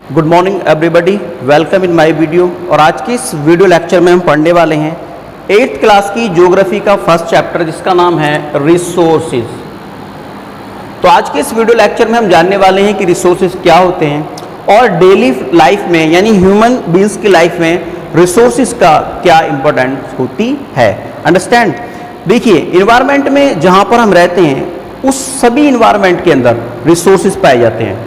Good morning everybody, welcome in my video. और आज की इस वीडियो लेक्चर में हम पढ़ने वाले हैं 8th क्लास की ज्योग्राफी का फर्स्ट चैप्टर जिसका नाम है रिसोर्सेज। तो आज के इस वीडियो लेक्चर में हम जानने वाले हैं कि रिसोर्सेज क्या होते हैं और डेली लाइफ में यानी ह्यूमन बीइंग्स की लाइफ में रिसोर्सेज का क्या इंपॉर्टेंस होती है। अंडरस्टैंड। देखिए, इन्वायरमेंट में जहाँ पर हम रहते हैं उस सभी इन्वायरमेंट के अंदर रिसोर्सेज पाए जाते हैं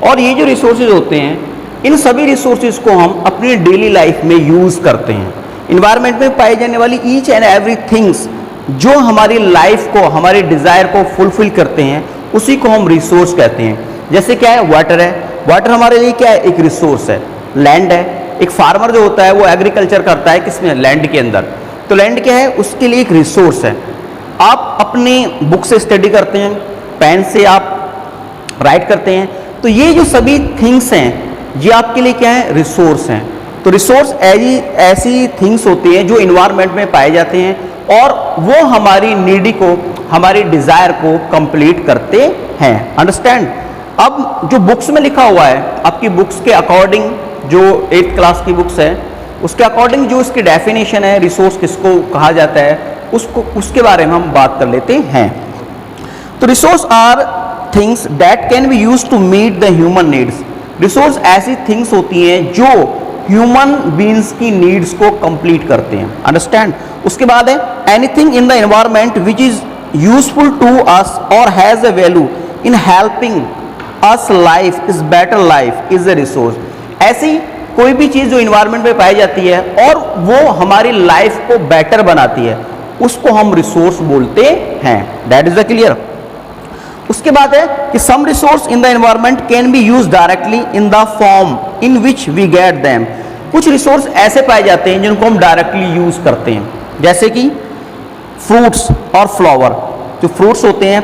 और ये जो रिसोर्सेज होते हैं इन सभी रिसोर्सेज को हम अपनी डेली लाइफ में यूज़ करते हैं। इन्वायरमेंट में पाई जाने वाली ईच एंड एवरी थिंग्स जो हमारी लाइफ को, हमारे डिज़ायर को फुलफिल करते हैं उसी को हम रिसोर्स कहते हैं। जैसे क्या है, वाटर है। वाटर हमारे लिए क्या है, एक रिसोर्स है। लैंड है, एक फार्मर जो होता है वो एग्रीकल्चर करता है किसमें, लैंड के अंदर। तो लैंड क्या है, उसके लिए एक रिसोर्स है। आप अपने बुक से स्टडी करते हैं, पेन से आप राइट करते हैं, तो ये जो सभी थिंग्स हैं ये आपके लिए क्या है, रिसोर्स हैं। तो रिसोर्स ऐसी थिंग्स होती हैं जो इन्वायरमेंट में पाए जाते हैं और वो हमारी नीडी को, हमारी डिज़ायर को कंप्लीट करते हैं। अंडरस्टैंड। अब जो बुक्स में लिखा हुआ है, आपकी बुक्स के अकॉर्डिंग, जो 8th क्लास की बुक्स है उसके अकॉर्डिंग जो इसकी डेफिनेशन है रिसोर्स किसको कहा जाता है उसके बारे में हम बात कर लेते हैं। तो resource are things that can be used to meet the human needs. Resource ऐसी थिंग्स होती हैं जो ह्यूमन बीइंग्स की नीड्स को कंप्लीट करते हैं। अंडरस्टैंड। उसके बाद है anything in the environment which is useful to us और has a value in helping us life is better life is a resource. ऐसी कोई भी चीज़ जो इन्वायरमेंट में पाई जाती है और वो हमारी लाइफ को बेटर बनाती है उसको हम रिसोर्स बोलते हैं। That is the clear. उसके बाद है कि some resource in the environment can be use directly in the form in which we get them. कुछ रिसोर्स ऐसे पाए जाते हैं जिनको हम डायरेक्टली यूज करते हैं, जैसे कि फ्रूट्स और फ्लावर। जो फ्रूट्स होते हैं,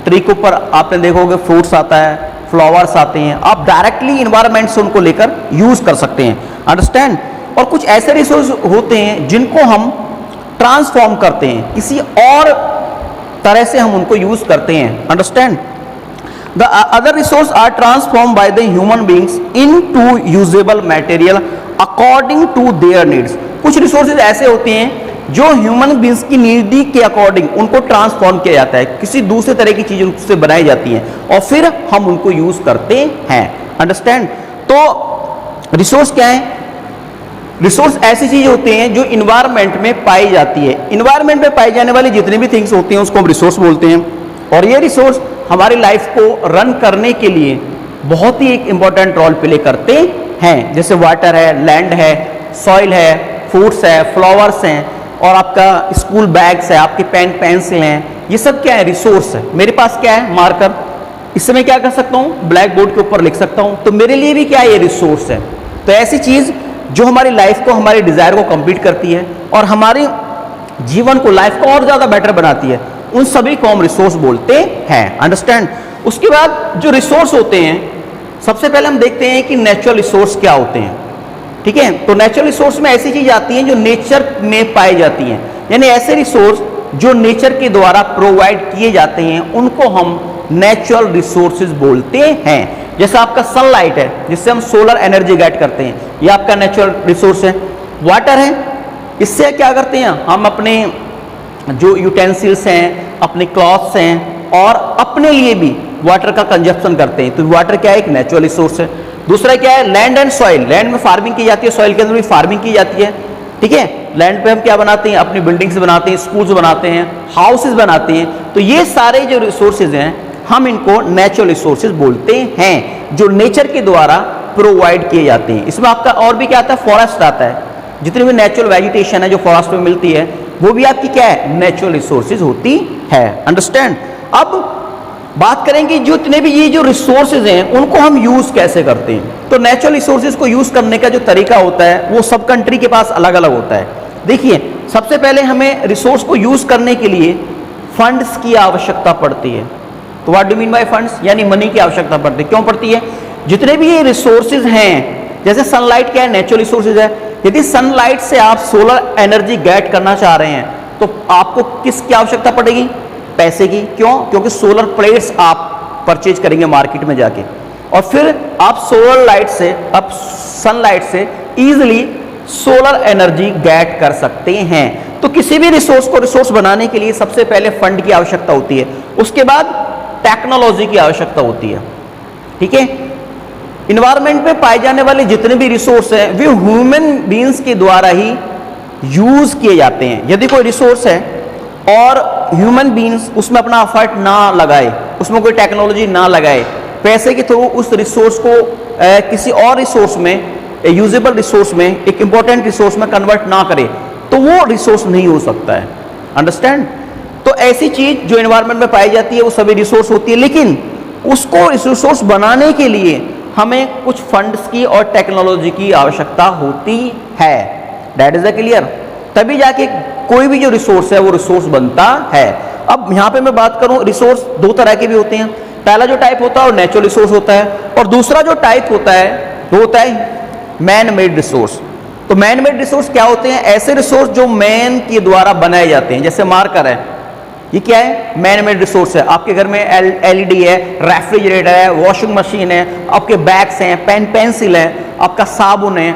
ट्री के ऊपर आपने देखोगे फ्रूट्स आता है, फ्लावर्स आते हैं, आप डायरेक्टली इन्वायरमेंट से उनको लेकर यूज कर सकते हैं। अंडरस्टैंड। और कुछ ऐसे रिसोर्स होते हैं जिनको हम ट्रांसफॉर्म करते हैं, किसी और तरह से हम उनको यूज करते हैं। Understand. The other resource are transform by the human beings in to usable material according to their needs. कुछ रिसोर्सेज ऐसे होते हैं जो ह्यूमन बीइंग्स की नीड के अकॉर्डिंग उनको ट्रांसफॉर्म किया जाता है, किसी दूसरे तरह की चीज उससे बनाई जाती है और फिर हम उनको यूज करते हैं। अंडरस्टैंड। तो रिसोर्स क्या है, रिसोर्स ऐसी चीज होते हैं जो इन्वायरमेंट में पाई जाती है। इन्वायरमेंट में पाई जाने वाली जितनी भी थिंग्स होती हैं उसको हम रिसोर्स बोलते हैं और ये रिसोर्स हमारी लाइफ को रन करने के लिए बहुत ही एक इंपॉर्टेंट रोल प्ले करते हैं। जैसे वाटर है, लैंड है, सॉइल है, फ्रूट्स है, फ्लावर्स हैं और आपका स्कूल बैग्स है, आपके पेन पेंसिल हैं, ये सब क्या है, रिसोर्स है। मेरे पास क्या है, मार्कर, इससे मैं क्या कर सकता हूँ, ब्लैक बोर्ड के ऊपर लिख सकता हूँ, तो मेरे लिए भी क्या है, ये रिसोर्स है। तो ऐसी चीज जो हमारी लाइफ को, हमारी डिजायर को कंप्लीट करती है और हमारे जीवन को, लाइफ को और ज्यादा बेटर बनाती है, उन सभी को हम रिसोर्स बोलते हैं। अंडरस्टैंड। उसके बाद जो रिसोर्स होते हैं, सबसे पहले हम देखते हैं कि नेचुरल रिसोर्स क्या होते हैं। ठीक है। तो नेचुरल रिसोर्स में ऐसी चीज आती हैं जो नेचर में पाई जाती हैं, यानी ऐसे रिसोर्स जो नेचर के द्वारा प्रोवाइड किए जाते हैं उनको हम नेचुरल रिसोर्सेज बोलते हैं। जैसे आपका सनलाइट है जिससे हम सोलर एनर्जी गेट करते हैं, ये आपका नेचुरल रिसोर्स है। वाटर है, इससे क्या करते हैं हम अपने जो यूटेंसिल्स हैं, अपने क्लॉथ्स हैं और अपने लिए भी वाटर का कंजप्शन करते हैं। तो वाटर क्या है, एक नेचुरल रिसोर्स है। दूसरा क्या है, लैंड एंड सॉइल। लैंड में फार्मिंग की जाती है, सॉइल के अंदर भी फार्मिंग की जाती है। ठीक है। लैंड पे हम क्या बनाते हैं, अपनी बिल्डिंग्स बनाते हैं, स्कूल्स बनाते हैं, हाउसेज बनाते हैं। तो ये सारे जो रिसोर्सेज हैं हम इनको नेचुरल रिसोर्सेज बोलते हैं जो नेचर के द्वारा प्रोवाइड किए जाते हैं। इसमें आपका और भी क्या आता है, फॉरेस्ट आता है। जितनी भी नेचुरल वेजिटेशन है जो फॉरेस्ट में मिलती है वो भी आपकी क्या है, नेचुरल रिसोर्सेज होती है। अंडरस्टैंड। अब बात करेंगे जो इतने भी ये जो रिसोर्सेज हैं उनको हम यूज कैसे करते हैं। तो नेचुरल रिसोर्सेज को यूज करने का जो तरीका होता है वो सब कंट्री के पास अलग अलग होता है। देखिए, सबसे पहले हमें रिसोर्स को यूज करने के लिए फंड्स की आवश्यकता पड़ती है। तो what do mean by funds, यानी मनी की आवश्यकता पड़ती है। क्यों पड़ती है, जितने भी ये रिसोर्सेज हैं, जैसे सनलाइट क्या है, नेचुरल रिसोर्सेज है। यदि सनलाइट से आप सोलर एनर्जी गेट करना चाह रहे हैं तो आपको किसकी आवश्यकता पड़ेगी, पैसे की। क्यों, क्योंकि सोलर प्लेट्स आप परचेज करेंगे मार्केट में जाके। और फिर आप सोलर लाइट से, आप सनलाइट से इजीली सोलर एनर्जी गेट कर सकते हैं। तो किसी भी रिसोर्स को रिसोर्स बनाने के लिए सबसे पहले फंड की आवश्यकता होती है, उसके बाद टेक्नोलॉजी की आवश्यकता होती है। ठीक है, इन्वायरमेंट में पाए जाने वाले जितने भी रिसोर्स हैं वे ह्यूमन बीइंग्स के द्वारा ही यूज किए जाते हैं। यदि कोई रिसोर्स है और ह्यूमन बीइंग्स उसमें अपना एफर्ट ना लगाए, उसमें कोई टेक्नोलॉजी ना लगाए, पैसे के थ्रू उस रिसोर्स को किसी और रिसोर्स में, यूजेबल रिसोर्स में, एक इंपॉर्टेंट रिसोर्स में कन्वर्ट ना करे, तो वो रिसोर्स नहीं हो सकता है। अंडरस्टैंड? तो ऐसी चीज जो एनवायरनमेंट में पाई जाती है वो सभी रिसोर्स होती है, लेकिन उसको रिसोर्स बनाने के लिए हमें कुछ फंड्स की और टेक्नोलॉजी की आवश्यकता होती है। That is a clear? तभी जाके कोई भी जो रिसोर्स है वो रिसोर्स बनता है। अब यहां पे मैं बात करूं, रिसोर्स दो तरह के भी होते हैं। पहला जो टाइप होता है वो नेचुरल रिसोर्स होता है, और दूसरा जो टाइप होता है वो होता है मैन मेड रिसोर्स। तो मैन मेड रिसोर्स क्या होते हैं? ऐसे रिसोर्स जो मैन के द्वारा बनाए जाते हैं। जैसे मार्कर है, ये क्या है? मैन मेड रिसोर्स है। आपके घर में एलईडी है, रेफ्रिजरेटर है, वॉशिंग मशीन है, आपके बैग्स हैं, पेन पेंसिल है, आपका साबुन है,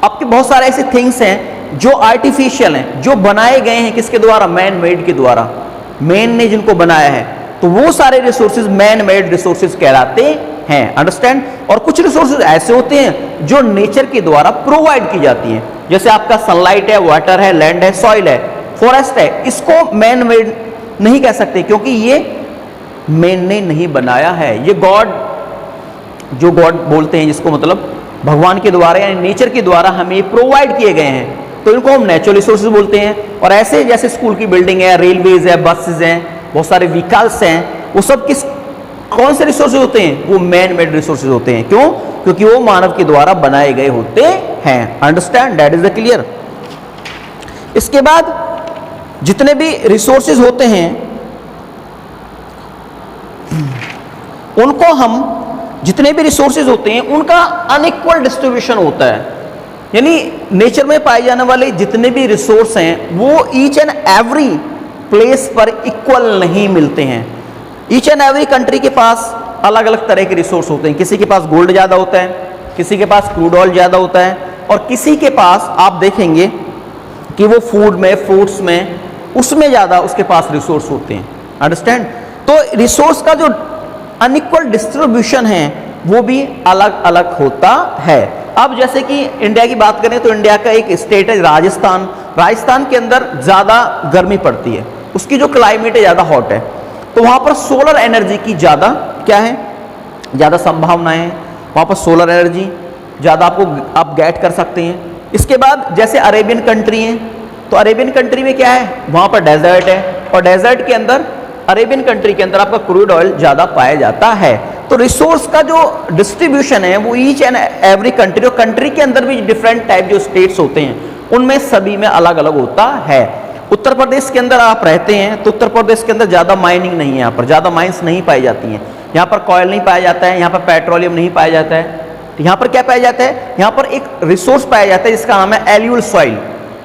आपके बहुत सारे ऐसे थिंग्स हैं जो आर्टिफिशियल हैं, जो बनाए गए हैं किसके द्वारा? मैन मेड के द्वारा। मैन ने जिनको बनाया है, तो वो सारे रिसोर्सेज मैन मेड रिसोर्सेज कहलाते हैं। अंडरस्टैंड? और कुछ रिसोर्सेज ऐसे होते हैं जो नेचर के द्वारा प्रोवाइड की जाती हैं। जैसे आपका सनलाइट है, वाटर है, लैंड है, सॉइल है, फॉरेस्ट है। इसको मैन मेड नहीं कह सकते क्योंकि ये मैन ने नहीं बनाया है। ये गॉड, जो गॉड बोलते हैं जिसको, मतलब भगवान के द्वारा यानी नेचर के द्वारा हमें प्रोवाइड किए गए हैं, तो इनको हम नेचुरल रिसोर्सेज बोलते हैं। और ऐसे जैसे स्कूल की बिल्डिंग है, रेलवेज है, बसेज हैं, बहुत सारे व्हीकल्स हैं, वो सब किस, कौन से रिसोर्सेज होते हैं? वो मैन मेड रिसोर्सेज होते हैं। क्यों? क्योंकि वो मानव के द्वारा बनाए गए होते हैं। Understand? That is the clear? इसके बाद जितने भी रिसोर्सेज होते हैं उनको हम, जितने भी रिसोर्सेज होते हैं उनका अनइक्वल डिस्ट्रीब्यूशन होता है। यानी नेचर में पाए जाने वाले जितने भी रिसोर्स हैं वो ईच एंड एवरी प्लेस पर इक्वल नहीं मिलते हैं। ईच एंड एवरी कंट्री के पास अलग अलग तरह के रिसोर्स होते हैं। किसी के पास गोल्ड ज़्यादा होता है, किसी के पास क्रूड ऑयल ज़्यादा होता है, और किसी के पास आप देखेंगे कि वो फूड में, फ्रूट्स में, उसमें ज़्यादा उसके पास रिसोर्स होते हैं। अंडरस्टैंड? तो रिसोर्स का जो अनइक्वल डिस्ट्रीब्यूशन है वो भी अलग अलग होता है। अब जैसे कि इंडिया की बात करें तो इंडिया का एक स्टेट है राजस्थान। राजस्थान के अंदर ज़्यादा गर्मी पड़ती है, उसकी जो क्लाइमेट है ज़्यादा हॉट है, तो वहाँ पर सोलर एनर्जी की ज़्यादा क्या है? ज़्यादा संभावनाएं हैं। वहाँ पर सोलर एनर्जी ज़्यादा आपको आप गेट कर सकते हैं। इसके बाद जैसे अरेबियन कंट्री है, तो अरेबियन कंट्री में क्या है? वहाँ पर डेजर्ट है, और डेजर्ट के अंदर, अरेबियन कंट्री के अंदर आपका क्रूड ऑयल ज़्यादा पाया जाता है। तो रिसोर्स का जो डिस्ट्रीब्यूशन है वो ईच एंड एवरी कंट्री, और कंट्री के अंदर भी डिफरेंट टाइप जो स्टेट्स होते हैं उनमें सभी में अलग अलग होता है। उत्तर प्रदेश के अंदर आप रहते हैं तो उत्तर प्रदेश के अंदर ज़्यादा माइनिंग नहीं है, यहाँ पर ज़्यादा माइंस नहीं पाई जाती हैं, यहाँ पर कोयल नहीं पाया जाता है, यहाँ पर पेट्रोलियम नहीं पाया जाता है। तो यहाँ पर क्या पाया जाता है? यहाँ पर एक रिसोर्स पाया जाता है जिसका नाम है एल्यूल सॉइल।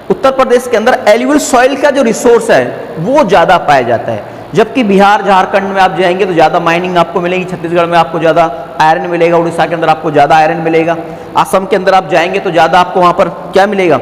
उत्तर प्रदेश के अंदर एल्यूल सॉइल का जो रिसोर्स है वो ज़्यादा पाया जाता है, जबकि बिहार, झारखंड में आप जाएंगे तो ज़्यादा माइनिंग आपको मिलेगी, छत्तीसगढ़ में आपको ज़्यादा आयरन मिलेगा, उड़ीसा के अंदर आपको ज़्यादा आयरन मिलेगा, असम के अंदर आप जाएंगे तो ज़्यादा आपको वहाँ पर क्या मिलेगा?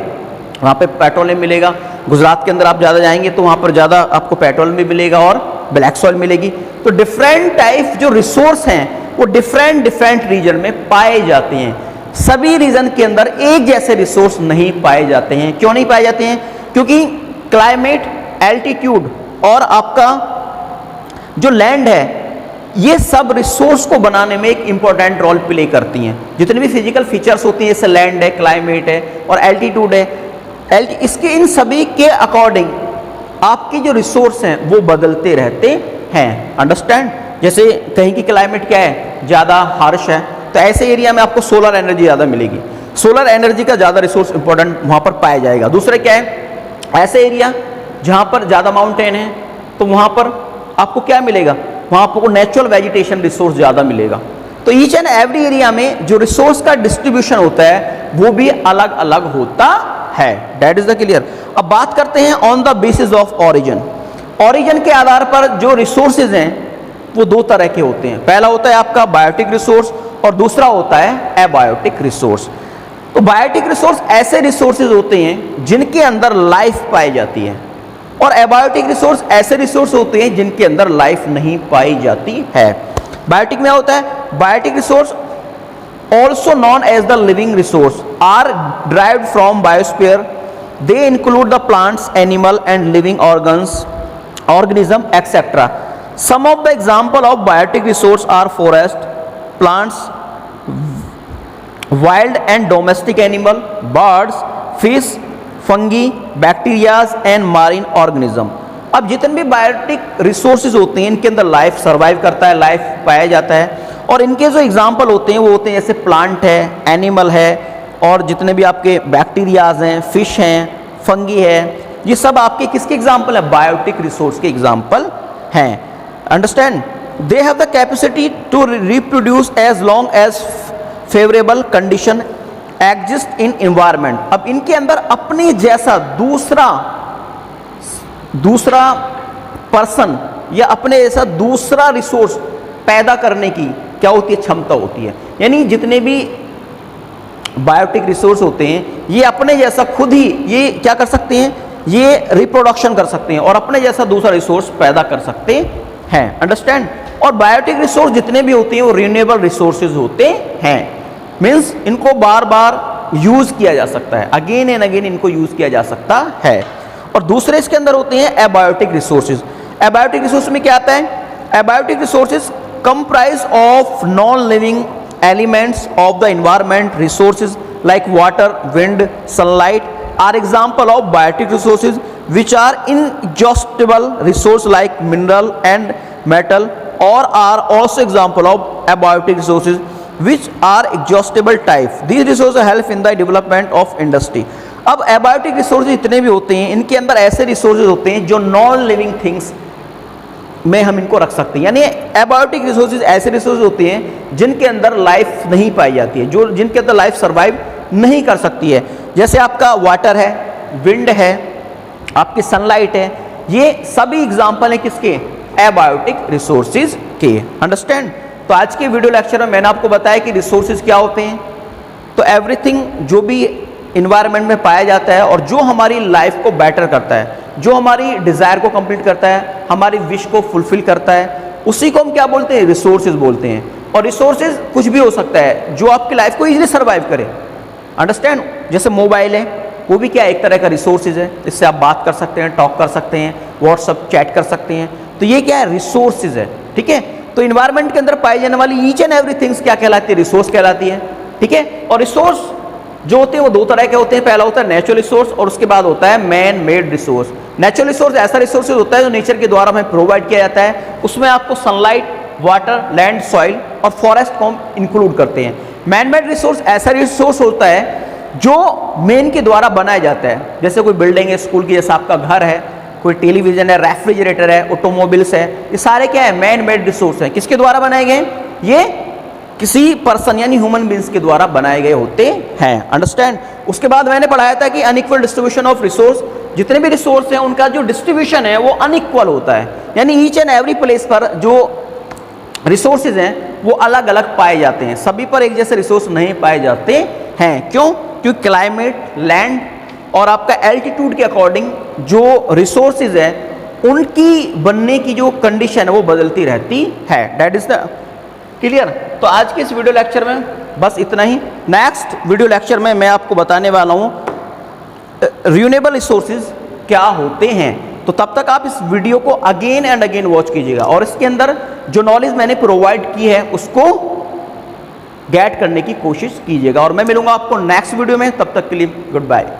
वहाँ पे पेट्रोलियम मिलेगा। गुजरात के अंदर आप ज़्यादा जाएंगे तो वहाँ पर ज़्यादा आपको पेट्रोल भी मिलेगा और ब्लैक सॉइल मिलेगी। तो डिफरेंट टाइप जो रिसोर्स हैं वो डिफरेंट डिफरेंट रीजन में पाए जाते हैं। सभी रीजन के अंदर एक जैसे रिसोर्स नहीं पाए जाते हैं। क्यों नहीं पाए जाते हैं? क्योंकि क्लाइमेट, एल्टीट्यूड और आपका जो लैंड है, ये सब रिसोर्स को बनाने में एक इंपॉर्टेंट रोल प्ले करती हैं। जितने भी फिजिकल फीचर्स होती हैं, जैसे लैंड है, क्लाइमेट है और एल्टीट्यूड है, इसके इन सभी के अकॉर्डिंग आपके जो रिसोर्स हैं वो बदलते रहते हैं। अंडरस्टैंड? जैसे कहीं की क्लाइमेट क्या है? ज़्यादा हार्श है, तो ऐसे एरिया में आपको सोलर एनर्जी ज़्यादा मिलेगी। सोलर एनर्जी का ज़्यादा रिसोर्स इंपॉर्टेंट वहाँ पर पाया जाएगा। दूसरा क्या है? ऐसे एरिया जहाँ पर ज़्यादा माउंटेन है तो वहाँ पर आपको क्या मिलेगा? वहाँ आपको नेचुरल वेजिटेशन रिसोर्स ज़्यादा मिलेगा। तो ईच एंड एवरी एरिया में जो रिसोर्स का डिस्ट्रीब्यूशन होता है वो भी अलग अलग होता है। That is the clear? अब बात करते हैं on the basis of origin. Origin के आधार पर जो रिसोर्सेज हैं वो दो तरह के होते हैं। पहला होता है आपका बायोटिक रिसोर्स और दूसरा होता है एबायोटिक रिसोर्स। तो बायोटिक रिसोर्स ऐसे रिसोर्सेज होते हैं जिनके अंदर लाइफ पाई जाती है, और एबायोटिक रिसोर्स ऐसे रिसोर्स होते हैं जिनके अंदर लाइफ नहीं पाई जाती है। बायोटिक में होता है biotic resource also known as the living resource are derived from biosphere. They include the plants, animal and living organism etc. Some of the example of biotic resource are forest, plants, wild and domestic animal, birds, fish, fungi, bacteria and marine organism. अब जितने भी biotic resources होते हैं इनके अंदर life survive करता है, life पाया जाता है, और इनके जो एग्जाम्पल होते हैं वो होते हैं जैसे प्लांट है, एनिमल है, और जितने भी आपके बैक्टीरियाज हैं, फिश हैं, फंगी है, ये सब आपके किसके एग्जाम्पल है? बायोटिक रिसोर्स के एग्जाम्पल हैं। Understand? They have the capacity to reproduce as long as favourable condition exist in environment. अब इनके अंदर अपने जैसा दूसरा पर्सन या अपने जैसा दूसरा रिसोर्स पैदा करने की क्या होती है? क्षमता होती है। यानी जितने भी बायोटिक रिसोर्स होते हैं ये अपने जैसा खुद ही ये क्या कर सकते हैं? ये रिप्रोडक्शन कर सकते हैं और अपने जैसा दूसरा रिसोर्स पैदा कर सकते हैं। अंडरस्टैंड? और बायोटिक रिसोर्स जितने भी होते हैं वो रिन्यूएबल रिसोर्सेज होते हैं। मीन्स इनको बार बार यूज किया जा सकता है, अगेन एंड अगेन इनको यूज किया जा सकता है। और दूसरे इसके अंदर होते हैं एबायोटिक रिसोर्सेज। एबायोटिक रिसोर्स में क्या आता है? Abiotic resources comprise of non-living elements of the environment. Resources like water, wind, sunlight are example of biotic resources which are inexhaustible resource like mineral and metal, or are also example of abiotic resources which are exhaustible type. These resources help in the development of industry. अब abiotic resources इतने भी होते हैं इनके अंदर ऐसे resources होते हैं जो नॉन लिविंग थिंग्स में हम इनको रख सकते हैं। यानी एबायोटिक रिसोर्सेज ऐसे रिसोर्सेज होते हैं जिनके अंदर लाइफ नहीं पाई जाती है, जो जिनके अंदर लाइफ सर्वाइव नहीं कर सकती है। जैसे आपका वाटर है, विंड है, आपकी सनलाइट है, ये सभी एग्जाम्पल हैं किसके? एबायोटिक रिसोर्सेज के। अंडरस्टैंड? तो आज के वीडियो लेक्चर में मैंने आपको बताया कि रिसोर्सेज क्या होते हैं। तो एवरीथिंग जो भी इन्वायरमेंट में पाया जाता है और जो हमारी लाइफ को बेटर करता है, जो हमारी डिज़ायर को कंप्लीट करता है, हमारी विश को फुलफिल करता है, उसी को हम क्या बोलते हैं? रिसोर्सेज बोलते हैं। और रिसोर्सेज कुछ भी हो सकता है जो आपकी लाइफ को इजीली सर्वाइव करे। अंडरस्टैंड? जैसे मोबाइल है, वो भी क्या एक तरह का रिसोर्सेज है, इससे आप बात कर सकते हैं, टॉक कर सकते हैं, व्हाट्सअप चैट कर सकते हैं। तो ये क्या है? रिसोर्सेज है। ठीक है? तो इन्वायरमेंट के अंदर पाई जाने वाली ईच एंड एवरी थिंग्स क्या कहलाती है? रिसोर्स कहलाती है। ठीक है? और रिसोर्स जो होते हैं वो दो तरह के होते हैं। पहला होता है नेचुरल रिसोर्स और उसके बाद होता है man made resource. Natural resource ऐसा रिसोर्स होता है जो नेचर के द्वारा हमें प्रोवाइड किया जाता है। उसमें आपको सनलाइट, वाटर, लैंड, सॉइल और फॉरेस्ट को हम इंक्लूड करते हैं। मैन मेड रिसोर्स ऐसा रिसोर्स होता है जो मैन के द्वारा बनाया जाता है। जैसे कोई बिल्डिंग है, स्कूल की, जैसा आपका घर है, कोई टेलीविजन है, रेफ्रिजरेटर है, ऑटोमोबाइल्स है, ये सारे क्या है? मैन मेड रिसोर्स है। किसके द्वारा बनाए गए? ये किसी पर्सन यानी ह्यूमन बींग्स के द्वारा बनाए गए होते हैं। अंडरस्टैंड? उसके बाद मैंने पढ़ाया था कि अनइक्वल डिस्ट्रीब्यूशन ऑफ रिसोर्स, जितने भी रिसोर्स हैं उनका जो डिस्ट्रीब्यूशन है वो अनइक्वल होता है। यानी ईच एंड एवरी प्लेस पर जो रिसोर्सेज हैं वो अलग अलग पाए जाते हैं, सभी पर एक जैसे रिसोर्स नहीं पाए जाते हैं। क्यों? क्योंकि क्लाइमेट, लैंड और आपका एल्टीट्यूड के अकॉर्डिंग जो रिसोर्सेज है उनकी बनने की जो कंडीशन है वो बदलती रहती है। That is the clear? तो आज के इस वीडियो लेक्चर में बस इतना ही। नेक्स्ट वीडियो लेक्चर में मैं आपको बताने वाला हूँ रिन्यूएबल रिसोर्सेज क्या होते हैं। तो तब तक आप इस वीडियो को अगेन एंड अगेन वॉच कीजिएगा और इसके अंदर जो नॉलेज मैंने प्रोवाइड की है उसको गेट करने की कोशिश कीजिएगा। और मैं मिलूंगा आपको नेक्स्ट वीडियो में, तब तक के लिए गुड बाय।